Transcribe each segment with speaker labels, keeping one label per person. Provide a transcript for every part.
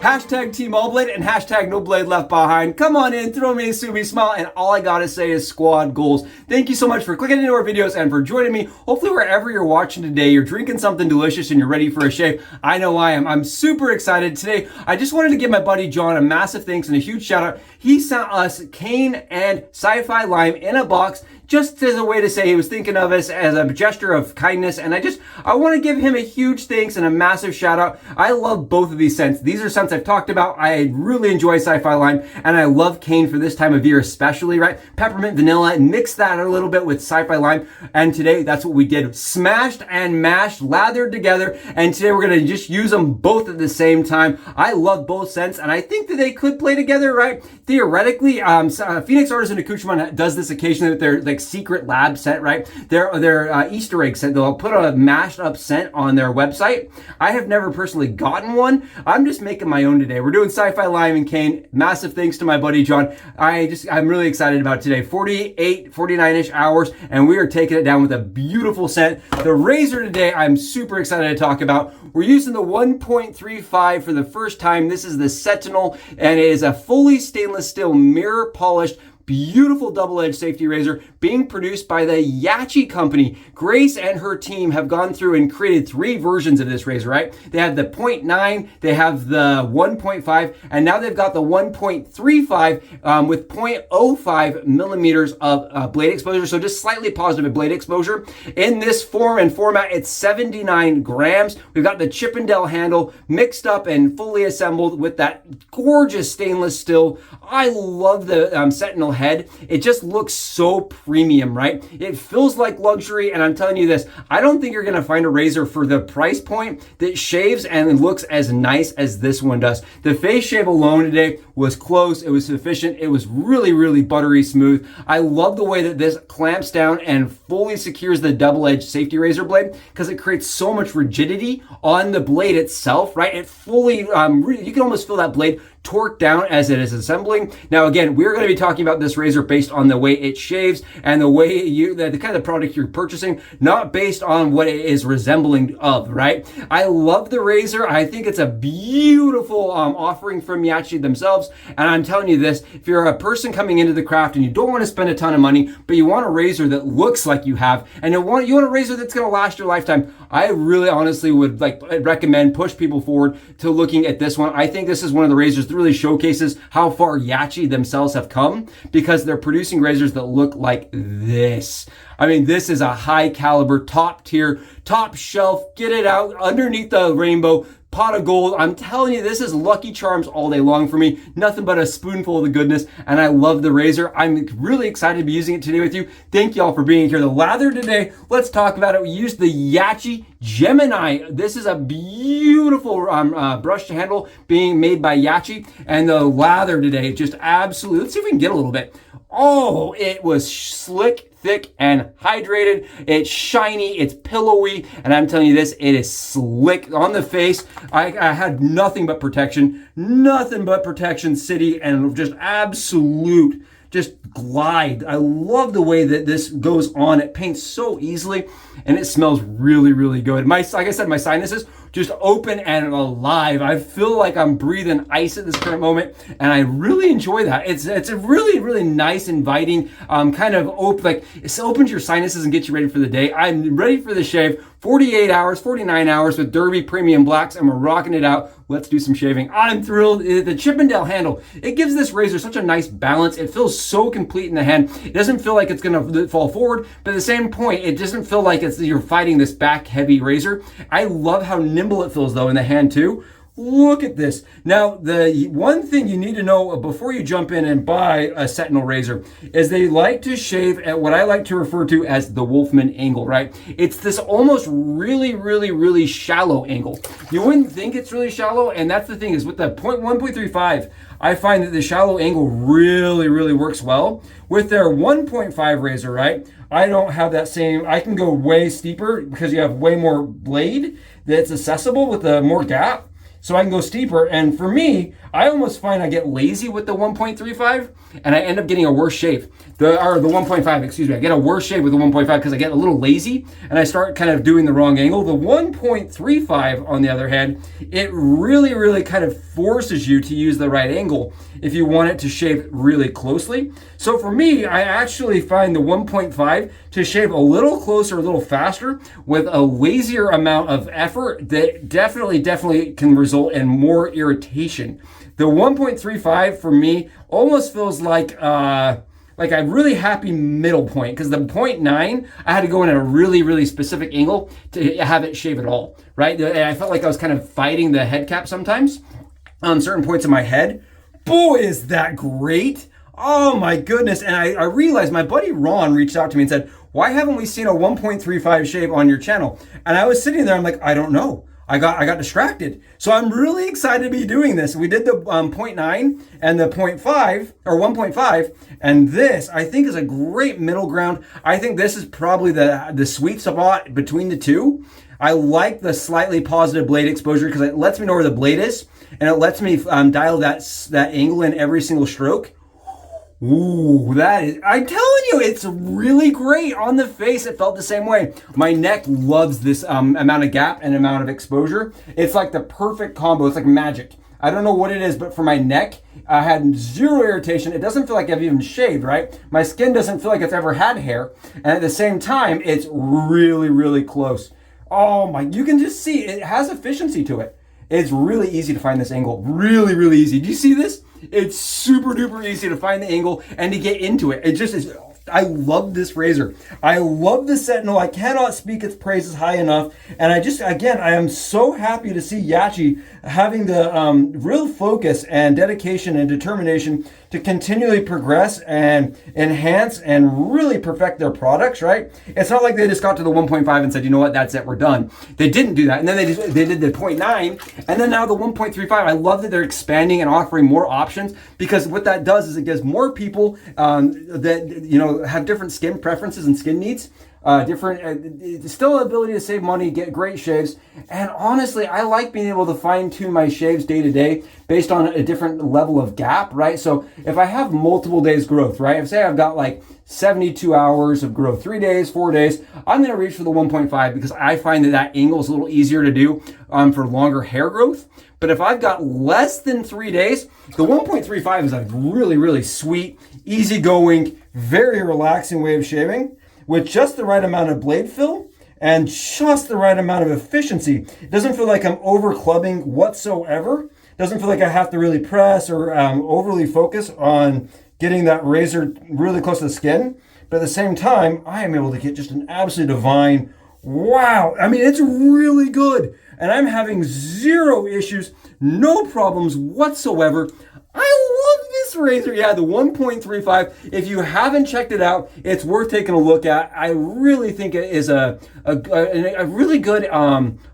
Speaker 1: Hashtag Team All Blade and hashtag No Blade Left Behind. Come on in, throw me a Subie smile, and all I gotta say is squad goals. Thank you so much for clicking into our videos and for joining me. Hopefully wherever you're watching today, you're drinking something delicious and you're ready for a shave. I know I am. I'm super excited today. I just wanted to give my buddy John a massive thanks and a huge shout out. He sent us cane and Sci-Fi lime in a box just as a way to say he was thinking of us as a gesture of kindness. And I want to give him a huge thanks and a massive shout out. I love both of these scents. These are scents I've talked about. I really enjoy Sci-Fi lime and I love cane for this time of year especially, right? Peppermint, vanilla, and mix that a little bit with Sci-Fi lime. And today that's what we did. Smashed and mashed, lathered together. And today we're going to just use them both at the same time. I love both scents and I think that they could play together, right? Theoretically, Phoenix Artisan Accoutrement does this occasionally with their like secret lab scent, right? Their Easter egg scent. They'll put a mashed up scent on their website. I have never personally gotten one. I'm just making my own today. We're doing Sci-Fi lime and cane. Massive thanks to my buddy John. I'm really excited about today. 49-ish hours, and we are taking it down with a beautiful scent. The razor today, I'm super excited to talk about. We're using the 1.35 for the first time. This is the Sentinel, and it is a fully stainless steel mirror polished beautiful double-edged safety razor being produced by the YAQI company. Grace and her team have gone through and created 3 versions of this razor, right? They have the 0.9, they have the 1.5, and now they've got the 1.35 with 0.05 millimeters of blade exposure, so just slightly positive blade exposure. In this form and format, it's 79 grams. We've got the Chippendale handle mixed up and fully assembled with that gorgeous stainless steel. I love the Sentinel head. It just looks so premium, right? It feels like luxury, and I'm telling you this, I don't think you're gonna find a razor for the price point that shaves and looks as nice as this one does. The face shave alone today was close, it was sufficient, it was really, really buttery smooth. I love the way that this clamps down and fully secures the double-edged safety razor blade because it creates so much rigidity on the blade itself, right? It fully, you can almost feel that blade torqued down as it is assembling. Now again, we're going to be talking about this razor based on the way it shaves and the way the kind of product you're purchasing, not based on what it is resembling of, right? I love the razor. I think it's a beautiful offering from YAQI themselves. And I'm telling you this, if you're a person coming into the craft and you don't want to spend a ton of money, but you want a razor that looks like you have, and you want a razor that's going to last your lifetime, I really honestly would recommend, push people forward to looking at this one. I think this is one of the razors that really showcases how far YAQI themselves have come because they're producing razors that look like this. I mean, this is a high caliber, top tier, top shelf, get it out underneath the rainbow pot of gold. I'm telling you, this is Lucky Charms all day long for me. Nothing but a spoonful of the goodness, and I love the razor. I'm really excited to be using it today with you. Thank you all for being here. The lather today, let's talk about it. We used the YAQI Gemini. This is a beautiful brush handle being made by YAQI, and the lather today, just absolutely, let's see if we can get a little bit. Oh, it was slick, thick, and hydrated. It's shiny, it's pillowy, and I'm telling you this, it is slick on the face. I had nothing but protection city, and just absolute just glide. I love the way that this goes on. It paints so easily and it smells really, really good. Like I said, my sinuses just open and alive. I feel like I'm breathing ice at this current moment, and I really enjoy that. It's a really, really nice, inviting, kind of it opens your sinuses and gets you ready for the day. I'm ready for the shave. 48 hours, 49 hours with Derby Premium Blacks, and we're rocking it out. Let's do some shaving. I'm thrilled. The Chippendale handle, it gives this razor such a nice balance. It feels so complete in the hand. It doesn't feel like it's gonna fall forward, but at the same point, it doesn't feel like you're fighting this back heavy razor. I love how nimble it feels though in the hand too. Look at this. Now, the one thing you need to know before you jump in and buy a Sentinel razor is they like to shave at what I like to refer to as the Wolfman angle, right? It's this almost really, really, really shallow angle. You wouldn't think it's really shallow, and that's the thing is with the 1.35, I find that the shallow angle really, really works well. With their 1.5 razor, right, I don't have that same, I can go way steeper because you have way more blade that's accessible with the more gap. so I can go steeper. And for me, I almost find I get lazy with the 1.35 and I end up getting a worse shape. The 1.5, excuse me. I get a worse shape with the 1.5 because I get a little lazy and I start kind of doing the wrong angle. The 1.35, on the other hand, it really, really kind of forces you to use the right angle if you want it to shape really closely. So for me, I actually find the 1.5 to shape a little closer, a little faster with a lazier amount of effort that definitely can result in more irritation. The 1.35 for me almost feels like a really happy middle point, because the 0.9, I had to go in at a really, really specific angle to have it shave it all, right? And I felt like I was kind of fighting the head cap sometimes on certain points of my head. Boy, is that great. Oh my goodness. And I realized my buddy Ron reached out to me and said, why haven't we seen a 1.35 shave on your channel? And I was sitting there, I'm like, I don't know. I got distracted. So I'm really excited to be doing this. We did the 0.9 and the 0.5 or 1.5, and this I think is a great middle ground. I think this is probably the sweet spot between the two. I like the slightly positive blade exposure because it lets me know where the blade is, and it lets me dial that angle in every single stroke. Ooh, that is, I'm telling you, it's really great on the face. It felt the same way. My neck loves this amount of gap and amount of exposure. It's like the perfect combo. It's like magic. I don't know what it is, but for my neck, I had zero irritation. It doesn't feel like I've even shaved, right? My skin doesn't feel like it's ever had hair. And at the same time, it's really, really close. Oh my, you can just see it has efficiency to it. It's really easy to find this angle. Really, really easy. Do you see this? It's super duper easy to find the angle and to get into it. It just is. I love this razor. I love the Sentinel. I cannot speak its praises high enough. And I am so happy to see YAQI having the real focus and dedication and determination to continually progress and enhance and really perfect their products, right? It's not like they just got to the 1.5 and said, you know what, that's it, we're done. They didn't do that. And then they did the 0.9, and then now the 1.35. I love that they're expanding and offering more options, because what that does is it gives more people that have different skin preferences and skin needs, still ability to save money, get great shaves. And honestly, I like being able to fine tune my shaves day to day based on a different level of gap, right? So if I have multiple days growth, right? If say I've got like 72 hours of growth, 3 days, 4 days, I'm going to reach for the 1.5 because I find that angle is a little easier to do for longer hair growth. But if I've got less than 3 days, the 1.35 is a really, really sweet, easygoing, very relaxing way of shaving with just the right amount of blade fill and just the right amount of efficiency. It doesn't feel like I'm over clubbing whatsoever. It doesn't feel like I have to really press or overly focus on getting that razor really close to the skin. But at the same time, I am able to get just an absolutely divine, wow. I mean, it's really good. And I'm having zero issues, no problems whatsoever. I love this razor. Yeah, the 1.35. If you haven't checked it out, it's worth taking a look at. I really think it is a really good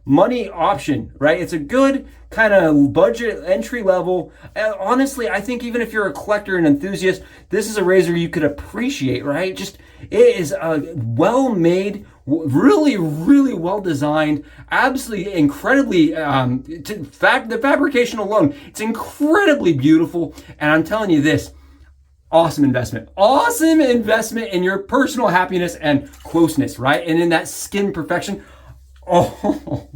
Speaker 1: money option, right? It's a good kind of budget entry level. Honestly, I think even if you're a collector and enthusiast, this is a razor you could appreciate, right? Just, it is a well-made, really, really well designed, absolutely incredibly, the fabrication alone, it's incredibly beautiful. And I'm telling you this, awesome investment in your personal happiness and closeness, right? And in that skin perfection. Oh,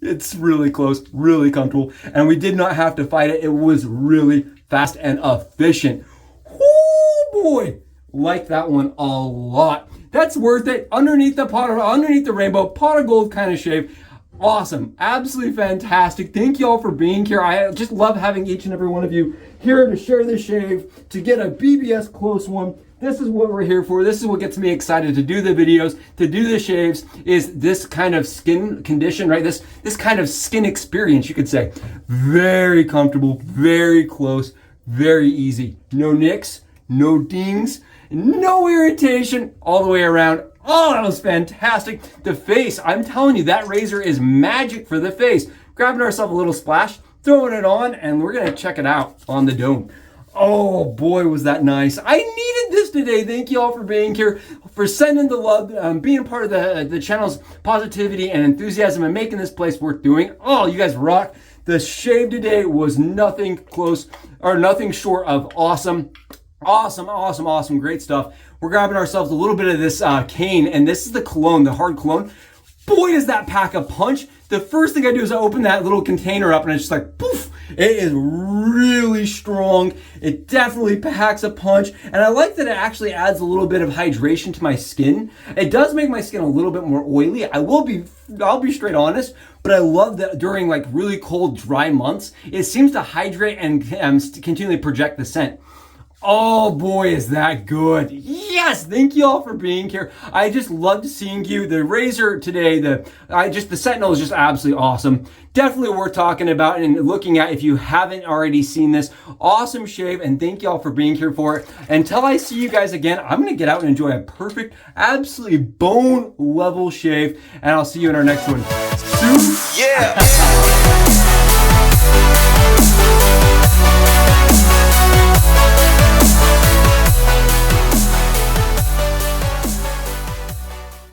Speaker 1: it's really close, really comfortable. And we did not have to fight it. It was really fast and efficient. Oh boy, like that one a lot. That's worth it. Underneath the rainbow, pot of gold kind of shave. Awesome. Absolutely fantastic. Thank you all for being here. I just love having each and every one of you here to share this shave, to get a BBS close one. This is what we're here for. This is what gets me excited to do the videos, to do the shaves, is this kind of skin condition, right? This kind of skin experience, you could say. Very comfortable, very close, very easy. No nicks, no dings, no irritation all the way around. Oh, that was fantastic. The face, I'm telling you, that razor is magic for the face. Grabbing ourselves a little splash, throwing it on, and we're gonna check it out on the dome. Oh boy, was that nice. I needed this today. Thank you all for being here. for sending the love, being part of the channel's positivity and enthusiasm, and making this place worth doing. Oh, you guys rock. The shave today was nothing close or nothing short of awesome. Awesome. Great stuff. We're grabbing ourselves a little bit of this cane, and this is the cologne, the hard cologne. Boy, does that pack a punch. The first thing I do is I open that little container up, and it's just like, poof. It is really strong. It definitely packs a punch. And I like that it actually adds a little bit of hydration to my skin. It does make my skin a little bit more oily. I'll be straight honest, but I love that during like really cold, dry months, it seems to hydrate and continually project the scent. Oh boy, is that good. Yes, thank you all for being here. I just loved seeing you. The razor today, the Sentinel is just absolutely awesome. Definitely worth talking about and looking at if you haven't already seen this. Awesome shave, and thank you all for being here for it. Until I see you guys again, I'm gonna get out and enjoy a perfect, absolutely bone level shave, and I'll see you in our next one. Yeah.